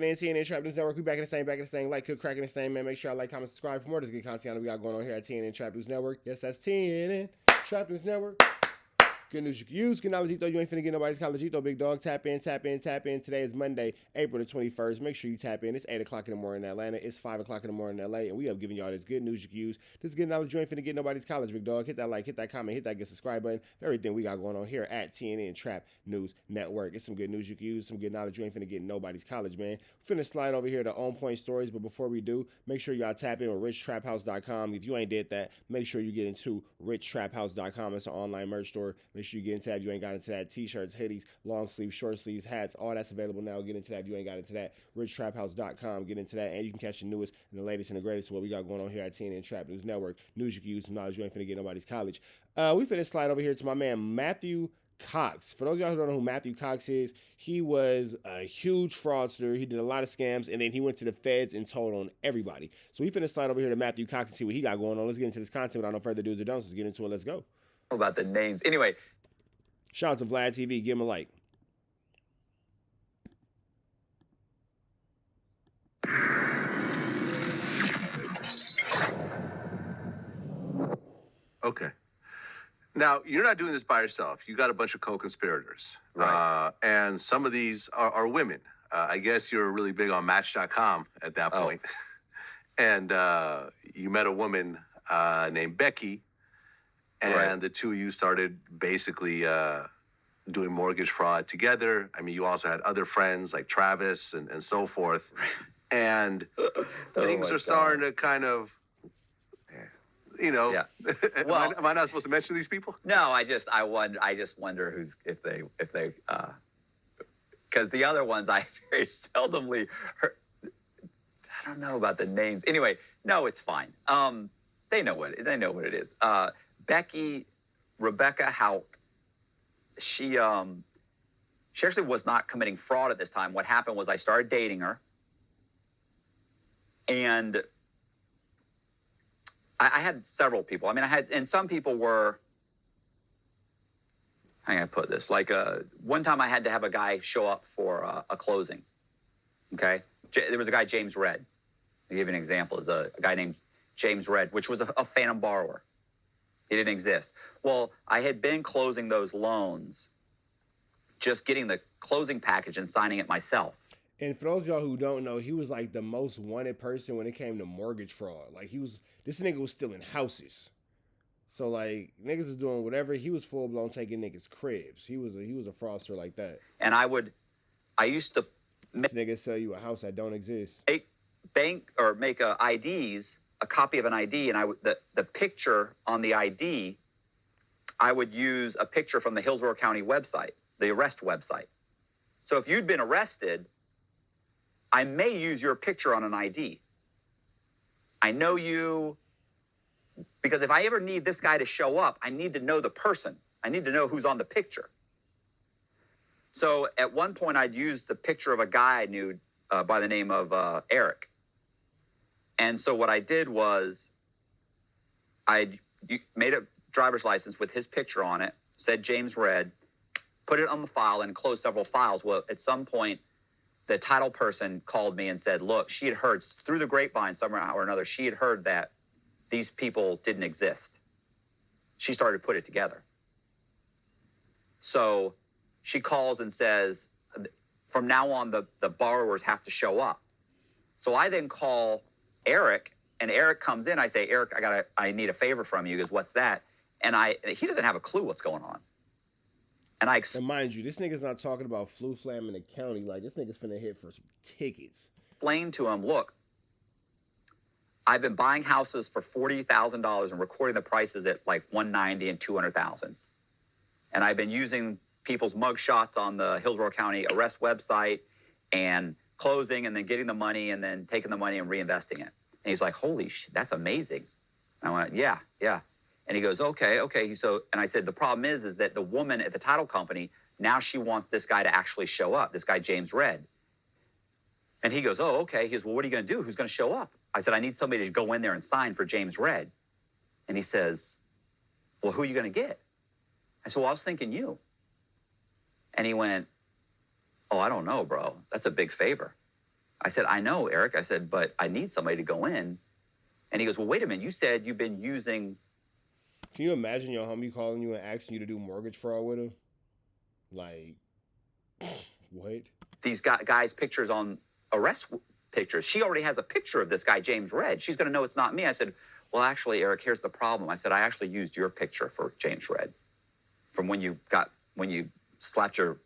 tapping in TNN Trap News Network. We back in the same, like, cook, cracking this thing, man. Make sure I like, comment, subscribe for more of this good content we got going on here at TNN Trap News Network. Yes, that's TNN Trap News Network. Good news you can use. Good knowledge, you ain't finna get nobody's collegito, big dog. Tap in, tap in, tap in. Today is Monday, April the 21st. Make sure you tap in. It's 8 o'clock in the morning in Atlanta. It's 5 o'clock in the morning in LA. And we have given y'all this good news you can use. This good knowledge you ain't finna get nobody's college, big dog. Hit that like, hit that comment, hit that get subscribe button. Everything we got going on here at TNN Trap News Network. It's some good news you can use. Some good knowledge you ain't finna get nobody's college, man. We're finna slide over here to On Point Stories. But before we do, make sure y'all tap in with richtraphouse.com. If you ain't did that, make sure you get into richtraphouse.com. It's an online merch store. Make sure you get into that if you ain't got into that. T-shirts, hoodies, long sleeves, short sleeves, hats, all that's available now. Get into that if you ain't got into that. richtraphouse.com. Get into that, and you can catch the newest and the latest and the greatest of what we got going on here at TNN Trap News Network. News you can use, some knowledge you ain't finna get nobody's college. We finna slide over here to my man Matthew Cox. For those of y'all who don't know who Matthew Cox is, he was a huge fraudster. He did a lot of scams, and then he went to the feds and told on everybody. So we finna slide over here to Matthew Cox and see what he got going on. Let's get into this content without no further do's or don'ts. Let's get into it. Let's go. About the names. Anyway. Shout out to Vlad TV. Give him a like. Okay. Now, you're not doing this by yourself. You got a bunch of co-conspirators. Right. And some of these are women. I guess you're really big on Match.com at that point. And you met a woman named Becky. And the two of you started basically doing mortgage fraud together. I mean, you also had other friends like Travis and so forth. And things are starting to kind of, you know. Yeah. Well, am I not supposed to mention these people? No, I just wonder if they because the other ones I very seldomly heard. I don't know about the names. Anyway, no, it's fine. They know what it is. Rebecca Houck. She actually was not committing fraud at this time. What happened was I started dating her, and I had several people. I mean, and some people were, how can I put this? Like, one time I had to have a guy show up for a closing, okay? There was a guy, James Red. I'll give you an example. There's a guy named James Red, which was a phantom borrower. He didn't exist. Well, I had been closing those loans, just getting the closing package and signing it myself. And for those of y'all who don't know, he was like the most wanted person when it came to mortgage fraud. Like this nigga was stealing houses. So like niggas was doing whatever. He was full blown taking niggas' cribs. He was a fraudster like that. And I used to niggas sell you a house that don't exist. Make IDs, a copy of an ID, and the picture on the ID, I would use a picture from the Hillsborough County website, the arrest website. So if you'd been arrested, I may use your picture on an ID. I know you, because if I ever need this guy to show up, I need to know the person. I need to know who's on the picture. So at one point, I'd use the picture of a guy I knew by the name of Eric. And so what I did was I made a driver's license with his picture on it, said James Red, put it on the file and closed several files. Well, at some point, the title person called me and said, look, she had heard through the grapevine somehow or another, she had heard that these people didn't exist. She started to put it together. So she calls and says, from now on, the borrowers have to show up. So I then call Eric, and Eric comes in. I say, Eric, I need a favor from you. He goes, what's that? And he doesn't have a clue what's going on. And mind you, this nigga's not talking about flu flam in the county. Like, this nigga's finna hit for some tickets. Explained to him, look, I've been buying houses for $40,000 and recording the prices at like $190,000 and $200,000. And I've been using people's mug shots on the Hillsborough County arrest website and closing and then getting the money and then taking the money and reinvesting it. And he's like, holy shit, that's amazing. And I went, yeah. And he goes, okay. And I said, the problem is that the woman at the title company, now she wants this guy to actually show up, this guy, James Red. And he goes, oh, okay. He goes, well, what are you going to do? Who's going to show up? I said, I need somebody to go in there and sign for James Red. And he says, well, who are you going to get? I said, well, I was thinking you. And he went, oh, I don't know, bro. That's a big favor. I said, I know, Eric. I said, but I need somebody to go in. And he goes, well, wait a minute. You said you've been using. Can you imagine your homie calling you and asking you to do mortgage fraud with him? Like, what? These guys' pictures on arrest pictures. She already has a picture of this guy, James Red. She's going to know it's not me. I said, well, actually, Eric, here's the problem. I said, I actually used your picture for James Red from when you slapped your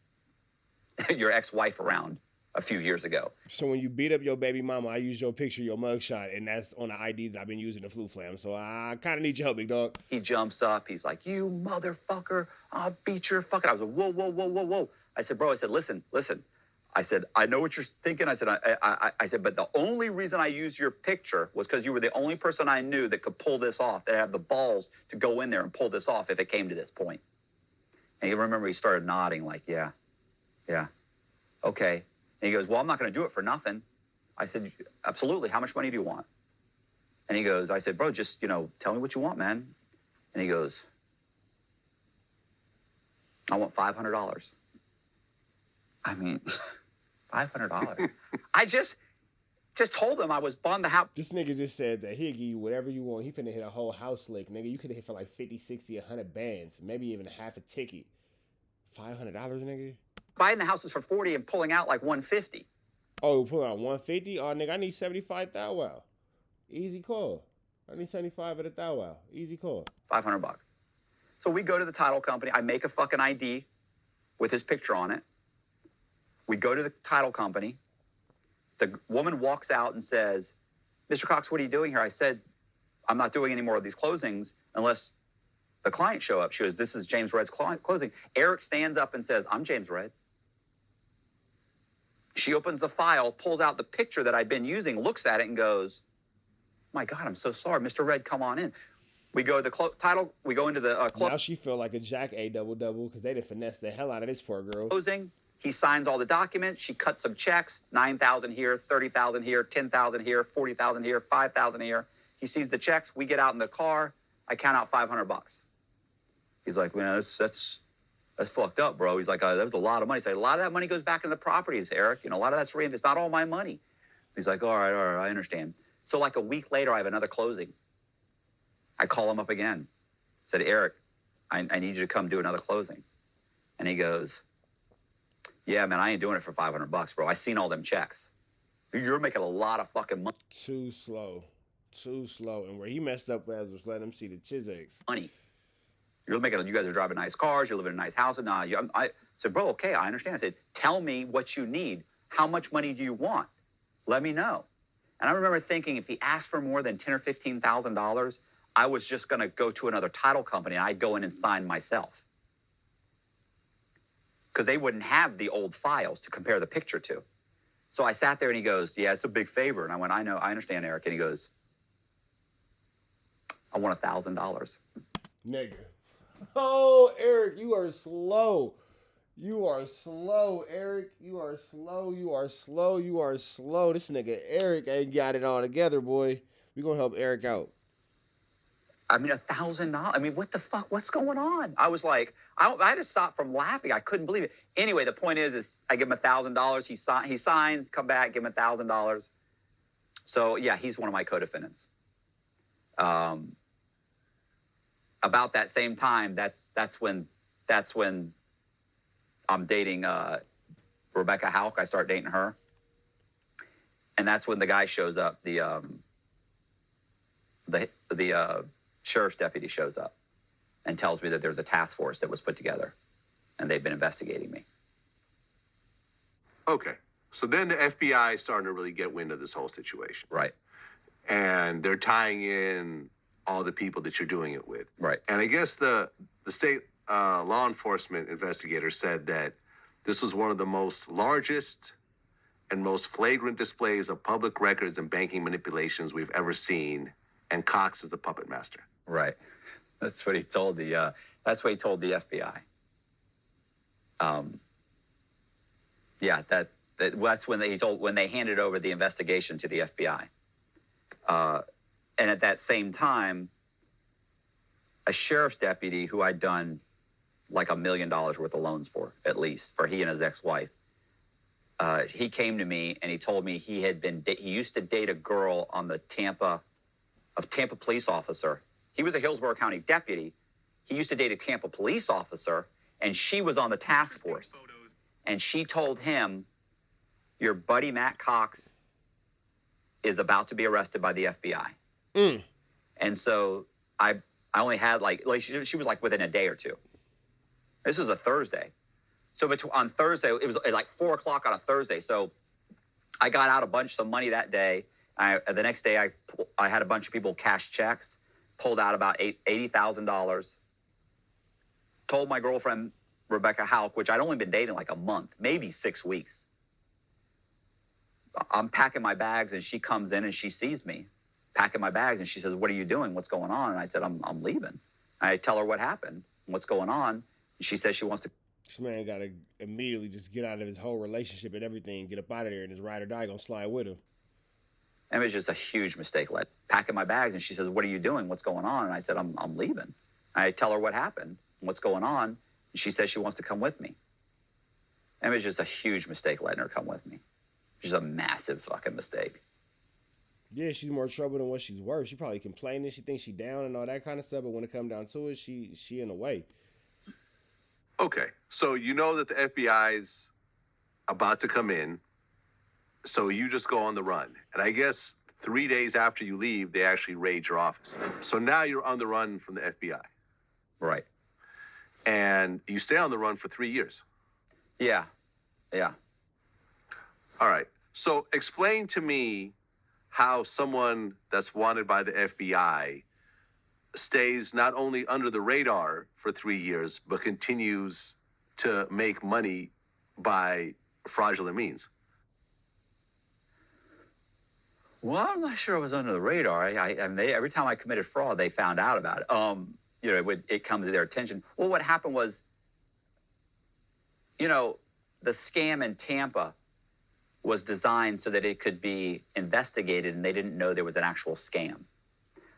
ex-wife around a few years ago. So when you beat up your baby mama, I used your picture, your mugshot, and that's on the ID that I've been using, the flu flam. So I kind of need your help, big dog. He jumps up. He's like, you motherfucker, I'll beat your fucking. I was like, whoa, whoa, whoa, whoa, whoa. I said, bro, I said, listen. I said, I know what you're thinking. I said, I said, but the only reason I used your picture was because you were the only person I knew that could pull this off, that had the balls to go in there and pull this off if it came to this point. And you remember he started nodding like, yeah, okay. And he goes, well, I'm not going to do it for nothing. I said, absolutely. How much money do you want? And he goes, I said, bro, just, tell me what you want, man. And he goes, I want $500. I mean, $500. I just told him I was buying the house. This nigga just said that he'll give you whatever you want. He finna hit a whole house lick, nigga. You could have hit for like 50, 60, 100 bands, maybe even half a ticket. $500, nigga? Buying the houses for 40 and pulling out like 150. Oh, pulling out 150? Oh, nigga, I need 75 thou wow. Easy call. I need 75 at a thou wow. Easy call. $500. So we go to the title company. I make a fucking ID with his picture on it. We go to the title company. The woman walks out and says, Mr. Cox, what are you doing here? I said, I'm not doing any more of these closings unless the client show up. She goes, this is James Red's closing. Eric stands up and says, I'm James Red. She opens the file, pulls out the picture that I'd been using, looks at it and goes, my God, I'm so sorry. Mr. Red, come on in. We go to the title. We go into the now she feel like a Jack A double because they done finessed the hell out of this poor girl. Closing. He signs all the documents. She cuts some checks, 9,000 here, 30,000 here, 10,000 here, 40,000 here, 5,000 here. He sees the checks. We get out in the car. I count out $500. He's like, man, that's fucked up, bro. He's like, that was a lot of money. He's like, a lot of that money goes back into the properties, Eric. A lot of that's it's not all my money. He's like, all right, I understand. So like a week later, I have another closing. I call him up again. Said, Eric, I need you to come do another closing. And he goes, yeah, man, I ain't doing it for $500, bro. I seen all them checks. You're making a lot of fucking money. Too slow. And where he messed up was letting him see the Chisex. Money. You guys are driving nice cars. You're living in a nice house. And I said, bro, okay, I understand. I said, tell me what you need. How much money do you want? Let me know. And I remember thinking, if he asked for more than $10,000 or $15,000, I was just going to go to another title company and I'd go in and sign myself. Because they wouldn't have the old files to compare the picture to. So I sat there and he goes, yeah, it's a big favor. And I went, I know, I understand, Eric. And he goes, I want $1,000. Nigga. Oh, Eric, you are slow. You are slow, Eric. You are slow. This nigga Eric ain't got it all together, boy. We gonna help Eric out. I mean, $1,000. I mean, what the fuck? What's going on? I was like, I had to stop from laughing. I couldn't believe it. Anyway, the point is I give him $1,000. He signs, come back, give him $1,000. So yeah, he's one of my co-defendants. About that same time, that's when I'm dating Rebecca Houck. I start dating her, and that's when the guy shows up. The sheriff's deputy shows up and tells me that there's a task force that was put together, and they've been investigating me. Okay, so then the FBI is starting to really get wind of this whole situation, Right. and they're tying in all the people that you're doing it with. Right. And I guess the state law enforcement investigator said that this was one of the most largest and most flagrant displays of public records and banking manipulations we've ever seen, and Cox is the puppet master. Right. That's what he told the FBI. Yeah, that's when they handed over the investigation to the FBI. And at that same time, a sheriff's deputy who I'd done like $1 million worth of loans for, at least, for he and his ex-wife, he came to me and he told me he used to date a girl on the Tampa police officer. He was a Hillsborough County deputy. He used to date a Tampa police officer, and she was on the task force. And she told him, your buddy Matt Cox is about to be arrested by the FBI. Mm. And so I only had she was like within a day or two. This was a Thursday. So on Thursday, it was at like 4 o'clock on a Thursday. So I got out some money that day. The next day, I had a bunch of people cash checks, pulled out about $80,000, told my girlfriend, Rebecca Hauk, which I'd only been dating like a month, maybe 6 weeks. I'm packing my bags and she comes in and she sees me packing my bags and she says, what are you doing? What's going on? And I said, I'm leaving. I tell her what happened, what's going on. And she says she wants to. This man got to immediately just get out of his whole relationship and everything, get up out of there, and his ride or die gonna slide with him. It was just a huge mistake. Packing my bags and she says, what are you doing? What's going on? And I said, I'm leaving. I tell her what happened, what's going on. And she says she wants to come with me. It was just a huge mistake letting her come with me. Just a massive fucking mistake. Yeah, she's more trouble than what she's worth. She probably complaining. She thinks she down and all that kind of stuff. But when it comes down to it, she in the way. Okay, so you know that the FBI's about to come in, so you just go on the run. And I guess 3 days after you leave, they actually raid your office. So now you're on the run from the FBI. Right. And you stay on the run for 3 years. Yeah. Yeah. All right. So explain to me how someone that's wanted by the FBI stays not only under the radar for 3 years, but continues to make money by fraudulent means. Well, I'm not sure it was under the radar. Every time I committed fraud, they found out about it. It comes to their attention. Well, what happened was, the scam in Tampa was designed so that it could be investigated, and they didn't know there was an actual scam.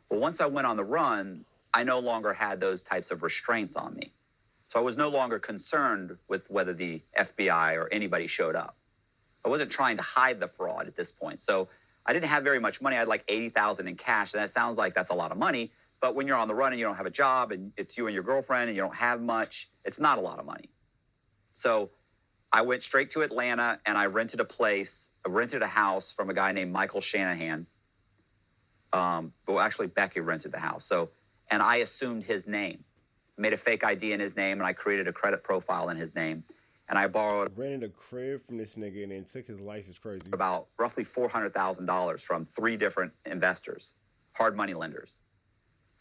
Well, once I went on the run, I no longer had those types of restraints on me. So I was no longer concerned with whether the FBI or anybody showed up. I wasn't trying to hide the fraud at this point. So I didn't have very much money. I had like $80,000 in cash, and that sounds like that's a lot of money. But when you're on the run and you don't have a job and it's you and your girlfriend and you don't have much, it's not a lot of money. So I went straight to Atlanta and I rented a house from a guy named Michael Shanahan. Well, actually, Becky rented the house. And I assumed his name, made a fake ID in his name, and I created a credit profile in his name. And I rented a crib from this nigga and then took his life. Is crazy. About roughly $400,000 from 3 different investors, hard money lenders.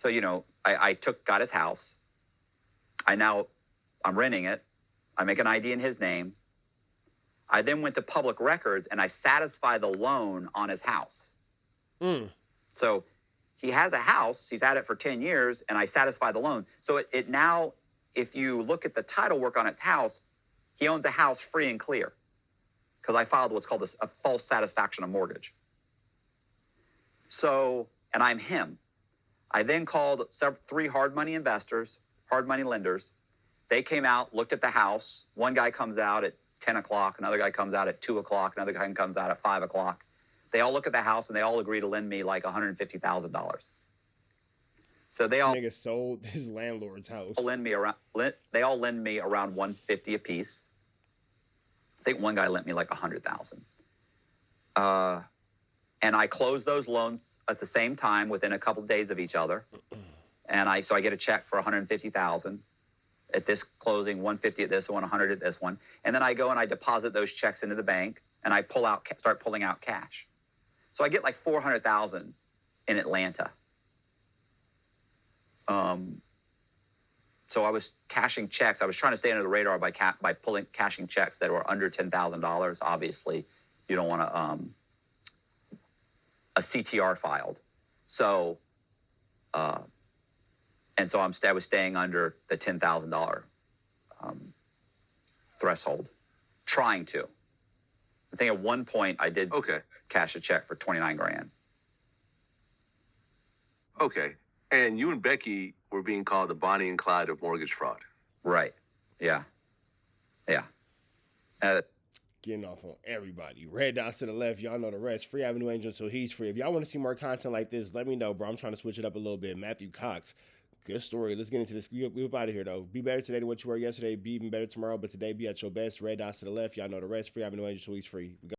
So, I got his house. I'm renting it. I make an ID in his name. I then went to public records and I satisfy the loan on his house. Mm. So he has a house, he's had it for 10 years, and I satisfy the loan. So it now, if you look at the title work on his house, he owns a house free and clear because I filed what's called a false satisfaction of mortgage. So, and I'm him. I then called 3 hard money investors, hard money lenders. They came out, looked at the house. One guy comes out at 10 o'clock, another guy comes out at 2 o'clock, another guy comes out at 5 o'clock. They all look at the house and they all agree to lend me like $150,000. So they all nigga sold his landlord's house. They all lend me around $150 a piece. I think one guy lent me like $100,000. And I closed those loans at the same time within a couple of days of each other. And so I get a check for $150,000 at this closing, $150 at this one, $100 at this one. And then I go and I deposit those checks into the bank and I start pulling out cash. So I get like $400,000 in Atlanta. So I was cashing checks. I was trying to stay under the radar by cashing checks that were under $10,000. Obviously, you don't want to a CTR filed. So, and so I was staying under the $10,000 threshold, trying to. I think at one point I did cash a check for $29,000. Okay. And you and Becky were being called the Bonnie and Clyde of mortgage fraud. Right. Yeah. Yeah. Get getting off on everybody. Red dots to the left. Y'all know the rest. Free Avenue Angel until he's free. If y'all want to see more content like this, let me know, bro. I'm trying to switch it up a little bit. Matthew Cox. Good story. Let's get into this. We up out of here, though. Be better today than what you were yesterday. Be even better tomorrow. But today, be at your best. Red dots to the left. Y'all know the rest. Free Avenue Angel until he's free.